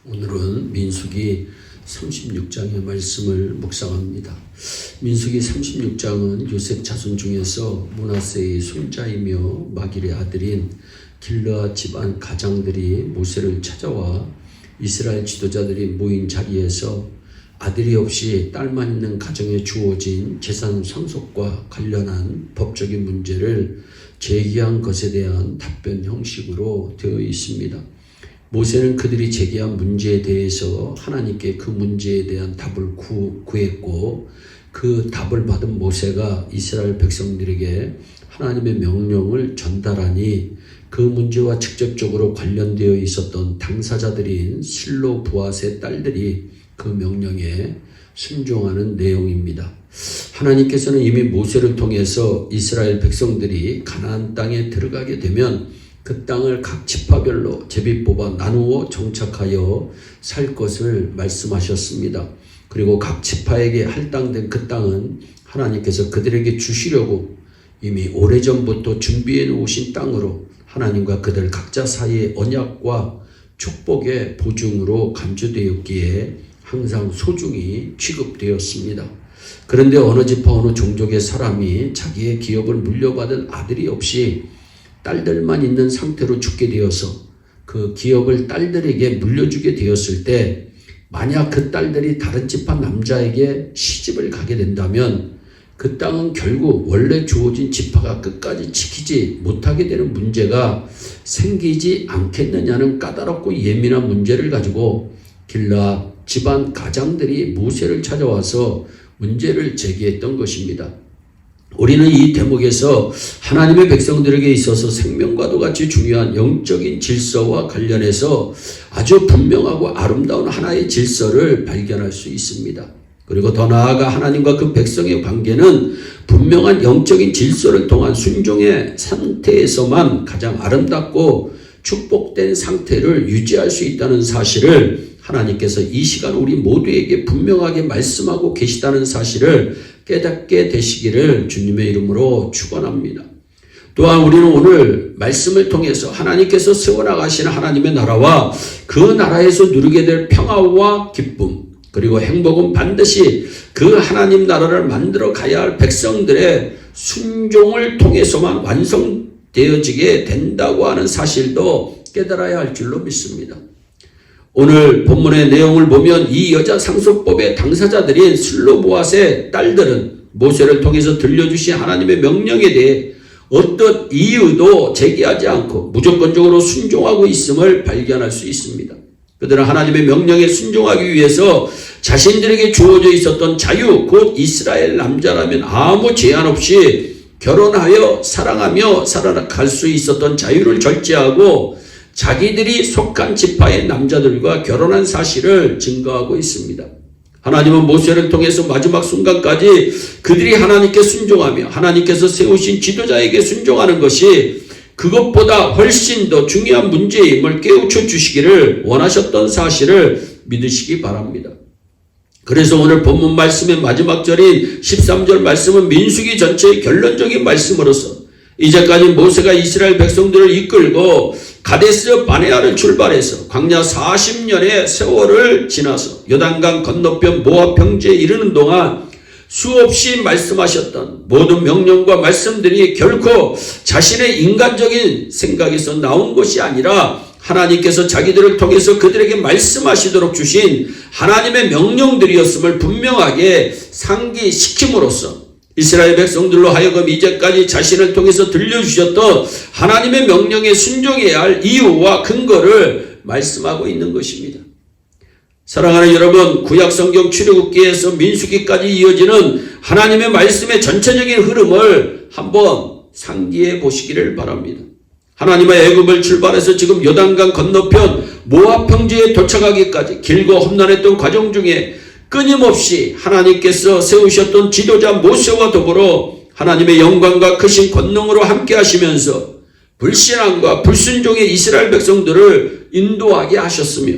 오늘은 민수기 36장의 말씀을 묵상합니다. 민수기 36장은 요셉 자손 중에서 므낫세의 손자이며 마길의 아들인 길르앗 집안 가장들이 모세를 찾아와 이스라엘 지도자들이 모인 자리에서 아들이 없이 딸만 있는 가정에 주어진 재산 상속과 관련한 법적인 문제를 제기한 것에 대한 답변 형식으로 되어 있습니다. 모세는 그들이 제기한 문제에 대해서 하나님께 그 문제에 대한 답을 구했고, 그 답을 받은 모세가 이스라엘 백성들에게 하나님의 명령을 전달하니 그 문제와 직접적으로 관련되어 있었던 당사자들인 실로 부앗의 딸들이 그 명령에 순종하는 내용입니다. 하나님께서는 이미 모세를 통해서 이스라엘 백성들이 가나안 땅에 들어가게 되면 그 땅을 각 지파별로 제비 뽑아 나누어 정착하여 살 것을 말씀하셨습니다. 그리고 각 지파에게 할당된 그 땅은 하나님께서 그들에게 주시려고 이미 오래전부터 준비해 놓으신 땅으로 하나님과 그들 각자 사이의 언약과 축복의 보증으로 간주되었기에 항상 소중히 취급되었습니다. 그런데 어느 지파 어느 종족의 사람이 자기의 기업을 물려받은 아들이 없이 딸들만 있는 상태로 죽게 되어서 그 기업을 딸들에게 물려주게 되었을 때, 만약 그 딸들이 다른 지파 남자에게 시집을 가게 된다면 그 땅은 결국 원래 주어진 지파가 끝까지 지키지 못하게 되는 문제가 생기지 않겠느냐는 까다롭고 예민한 문제를 가지고 길르앗 집안 가장들이 모세를 찾아와서 문제를 제기했던 것입니다. 우리는 이 대목에서 하나님의 백성들에게 있어서 생명과도 같이 중요한 영적인 질서와 관련해서 아주 분명하고 아름다운 하나의 질서를 발견할 수 있습니다. 그리고 더 나아가 하나님과 그 백성의 관계는 분명한 영적인 질서를 통한 순종의 상태에서만 가장 아름답고 축복된 상태를 유지할 수 있다는 사실을 하나님께서 이 시간 우리 모두에게 분명하게 말씀하고 계시다는 사실을 깨닫게 되시기를 주님의 이름으로 축원합니다. 또한 우리는 오늘 말씀을 통해서 하나님께서 세워나가시는 하나님의 나라와 그 나라에서 누리게 될 평화와 기쁨, 그리고 행복은 반드시 그 하나님 나라를 만들어 가야 할 백성들의 순종을 통해서만 완성되어지게 된다고 하는 사실도 깨달아야 할 줄로 믿습니다. 오늘 본문의 내용을 보면 이 여자 상속법의 당사자들인 슬로보앗의 딸들은 모세를 통해서 들려주신 하나님의 명령에 대해 어떤 이유도 제기하지 않고 무조건적으로 순종하고 있음을 발견할 수 있습니다. 그들은 하나님의 명령에 순종하기 위해서 자신들에게 주어져 있었던 자유, 곧 이스라엘 남자라면 아무 제한 없이 결혼하여 사랑하며 살아갈 수 있었던 자유를 절제하고 자기들이 속한 지파의 남자들과 결혼한 사실을 증거하고 있습니다. 하나님은 모세를 통해서 마지막 순간까지 그들이 하나님께 순종하며 하나님께서 세우신 지도자에게 순종하는 것이 그것보다 훨씬 더 중요한 문제임을 깨우쳐 주시기를 원하셨던 사실을 믿으시기 바랍니다. 그래서 오늘 본문 말씀의 마지막 절인 13절 말씀은 민수기 전체의 결론적인 말씀으로서 이제까지 모세가 이스라엘 백성들을 이끌고 가데스 바네아를 출발해서 광야 40년의 세월을 지나서 요단강 건너편 모압 평지에 이르는 동안 수없이 말씀하셨던 모든 명령과 말씀들이 결코 자신의 인간적인 생각에서 나온 것이 아니라 하나님께서 자기들을 통해서 그들에게 말씀하시도록 주신 하나님의 명령들이었음을 분명하게 상기시킴으로써 이스라엘 백성들로 하여금 이제까지 자신을 통해서 들려주셨던 하나님의 명령에 순종해야 할 이유와 근거를 말씀하고 있는 것입니다. 사랑하는 여러분, 구약성경 출애굽기에서 민수기까지 이어지는 하나님의 말씀의 전체적인 흐름을 한번 상기해 보시기를 바랍니다. 하나님의 애굽을 출발해서 지금 요단강 건너편 모압 평지에 도착하기까지 길고 험난했던 과정 중에 끊임없이 하나님께서 세우셨던 지도자 모세와 더불어 하나님의 영광과 크신 권능으로 함께 하시면서 불신앙과 불순종의 이스라엘 백성들을 인도하게 하셨으며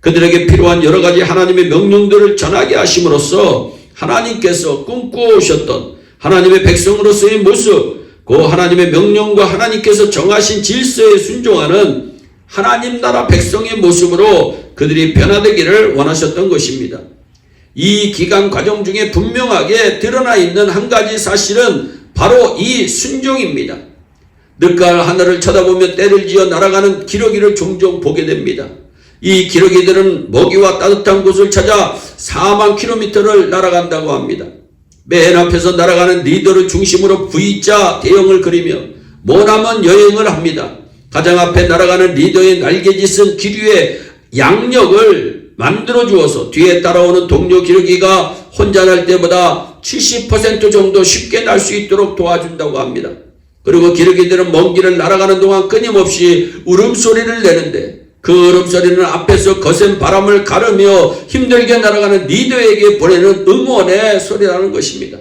그들에게 필요한 여러 가지 하나님의 명령들을 전하게 하심으로써 하나님께서 꿈꾸어 오셨던 하나님의 백성으로서의 모습, 그 하나님의 명령과 하나님께서 정하신 질서에 순종하는 하나님 나라 백성의 모습으로 그들이 변화되기를 원하셨던 것입니다. 이 기간 과정 중에 분명하게 드러나 있는 한 가지 사실은 바로 이 순종입니다. 늦가을 하늘을 쳐다보며 때를 지어 날아가는 기러기를 종종 보게 됩니다. 이 기러기들은 먹이와 따뜻한 곳을 찾아 4만 킬로미터를 날아간다고 합니다. 맨 앞에서 날아가는 리더를 중심으로 V자 대형을 그리며 머나먼 여행을 합니다. 가장 앞에 날아가는 리더의 날개짓은 기류의 양력을 만들어 주어서 뒤에 따라오는 동료 기러기가 혼자 날 때보다 70% 정도 쉽게 날 수 있도록 도와준다고 합니다. 그리고 기러기들은 먼 길을 날아가는 동안 끊임없이 울음소리를 내는데 그 울음소리는 앞에서 거센 바람을 가르며 힘들게 날아가는 리더에게 보내는 응원의 소리라는 것입니다.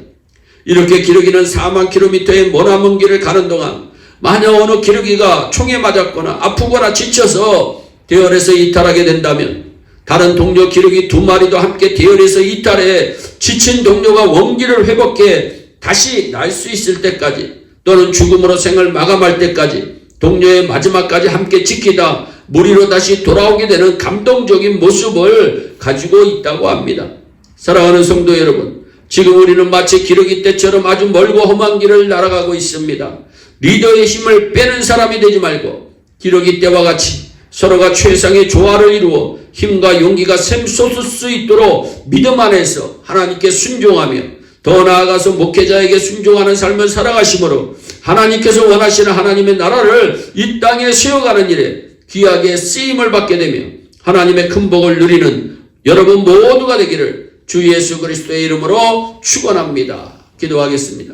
이렇게 기러기는 4만 킬로미터의 머나먼 길을 가는 동안 만약 어느 기러기가 총에 맞았거나 아프거나 지쳐서 대열에서 이탈하게 된다면 다른 동료 기러기 2마리도 함께 대열에서 이탈해 지친 동료가 원기를 회복해 다시 날 수 있을 때까지 또는 죽음으로 생을 마감할 때까지 동료의 마지막까지 함께 지키다 무리로 다시 돌아오게 되는 감동적인 모습을 가지고 있다고 합니다. 사랑하는 성도 여러분, 지금 우리는 마치 기러기 때처럼 아주 멀고 험한 길을 날아가고 있습니다. 리더의 힘을 빼는 사람이 되지 말고 기러기 때와 같이 서로가 최상의 조화를 이루어 힘과 용기가 샘솟을 수 있도록 믿음 안에서 하나님께 순종하며 더 나아가서 목회자에게 순종하는 삶을 살아가심으로 하나님께서 원하시는 하나님의 나라를 이 땅에 세워가는 일에 귀하게 쓰임을 받게 되며 하나님의 큰 복을 누리는 여러분 모두가 되기를 주 예수 그리스도의 이름으로 축원합니다. 기도하겠습니다.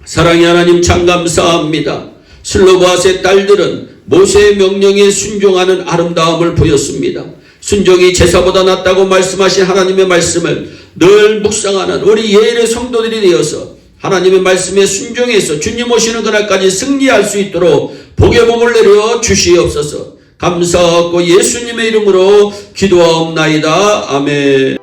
사랑의 하나님 참 감사합니다. 슬로바스의 딸들은 모세의 명령에 순종하는 아름다움을 보였습니다. 순종이 제사보다 낫다고 말씀하신 하나님의 말씀을 늘 묵상하는 우리 예일의 성도들이 되어서 하나님의 말씀에 순종해서 주님 오시는 그날까지 승리할 수 있도록 복의 몸을 내려 주시옵소서. 감사하고 예수님의 이름으로 기도하옵나이다. 아멘.